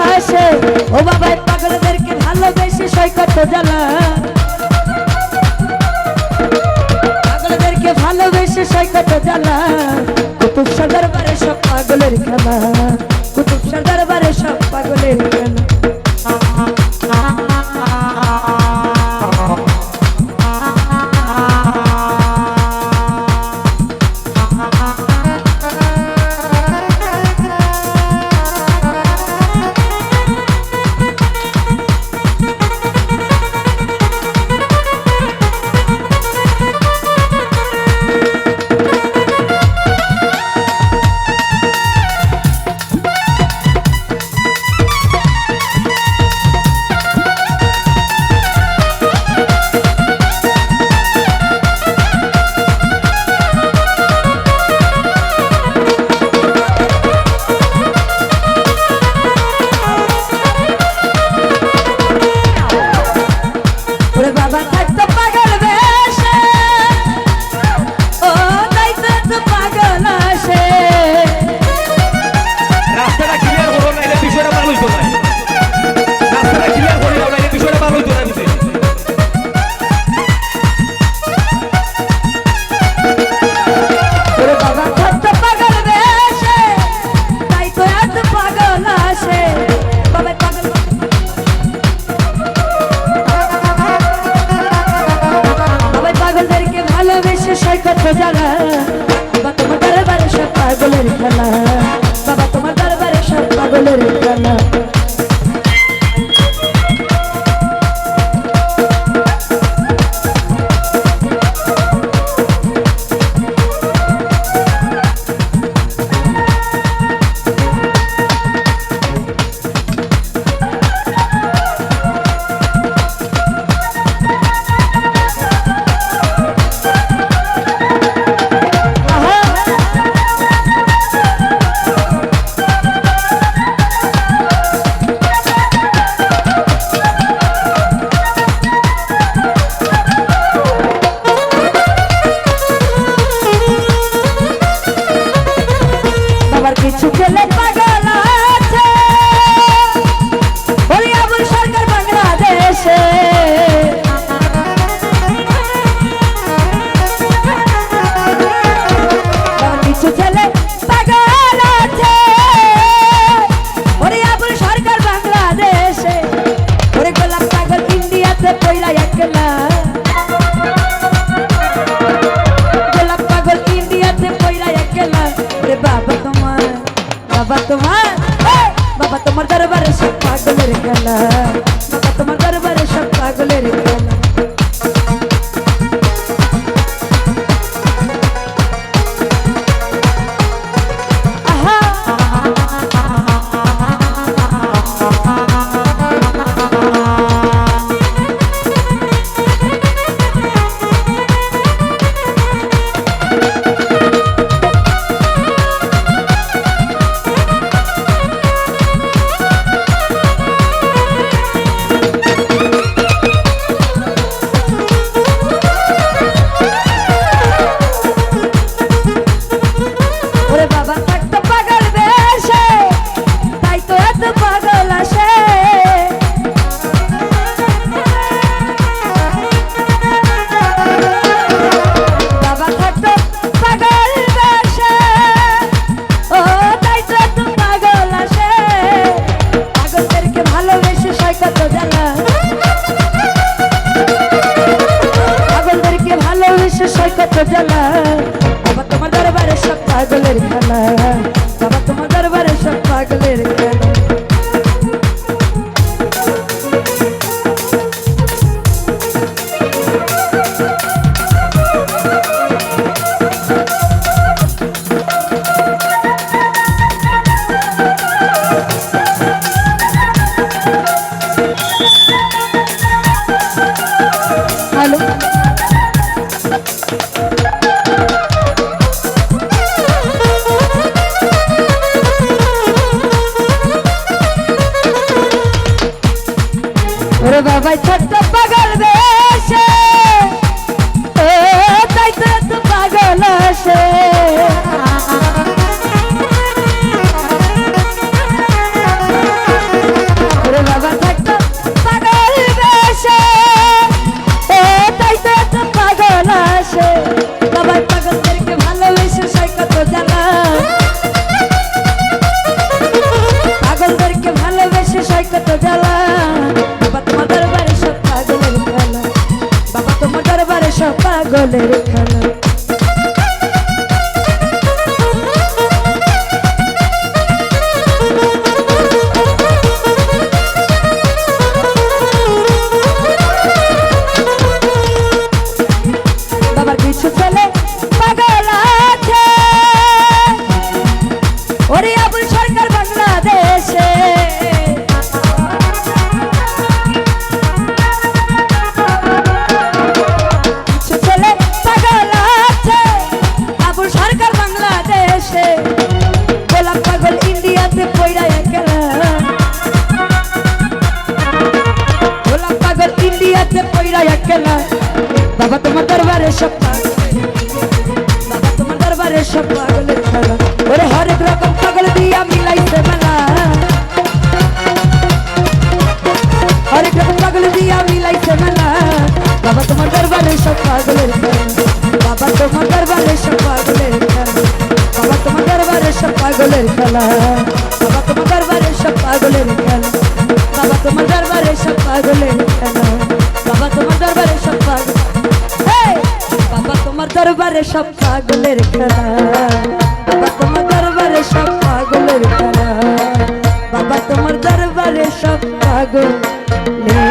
আসে ও বাবা পাগলদেরকে ভালোবেসে সৈকত জ্বালা পাগলদেরকে ভালোবেসে সৈকত জ্বালা কুতুব শাহ দরবারে সব পাগলের খেলা কুতুব শাহ দরবারে সব পাগলের খেলা বাবা তোমার দরবারে সব পাগলের খেলা বাবা তোমার দরবারে সব পাগলের খেলা কিছু খেলে পাগল আছে বলি আবুল সরকার বাংলাদেশে কিছু ছেলে পাগল আছে বলি আবুল সরকার বাংলাদেশে ওরে গোলাপ পাগল ইন্ডিয়াতে পয়লা একলা গোলাপ পাগল ইন্ডিয়াতে পয়লা একলা রে বাবা বাবা তোমার দরবারে সব পাগলের খেলা বাবা তোমার দরবারে সব পাগলের খেলা বাবা তোমার দরবারে সব পাগলের খেলা বাবা তোমার দরবারে সব পাগলের খেলা বাবা ছোট্ট পাগল বেশে তাই তো পাগল আসে কত জ্বালা বাবা তোমার দরবারে সব পাগলের খেলা বাবা তোমার দরবারে সব পাগলের খেলা বাবার কিছু ছেলে পাগল আছে ওরে আবুল সরকার বাংলাদেশে কিছু ছেলে পাগল আছে আবুল সরকার বাংলাদেশে গোলাপ পাগল ইন্ডিয়াতে পয়রা একলা গোলাপ পাগল ইন্ডিয়াতে পয়রা একলা বাবা তোমার দরবারে সব বাবা তোমার দরবারে সব পাগলের খেলা ওরে হরেক রকম পাগল দিয়া মিলাইছে মেলা হরেক রকম পাগল দিয়া মিলাইছে মেলা বাবা তোমার দরবারে সব পাগলের খেলা বাবা তোমার দরবারে সব পাগলের খেলা বাবা তোমার দরবারে সব পাগলের খেলা বাবা তোমার দরবারে সব পাগলের খেলা বাবা তোমার দরবারে সব পাগলের খেলা বাবা তোমার দরবারে সব পাগল বাবা তোমার দরবারে সব পাগলের খেলা বাবা তোমার দরবারে সব পাগলের খেলা বাবা তোমার দরবারে সব পাগলের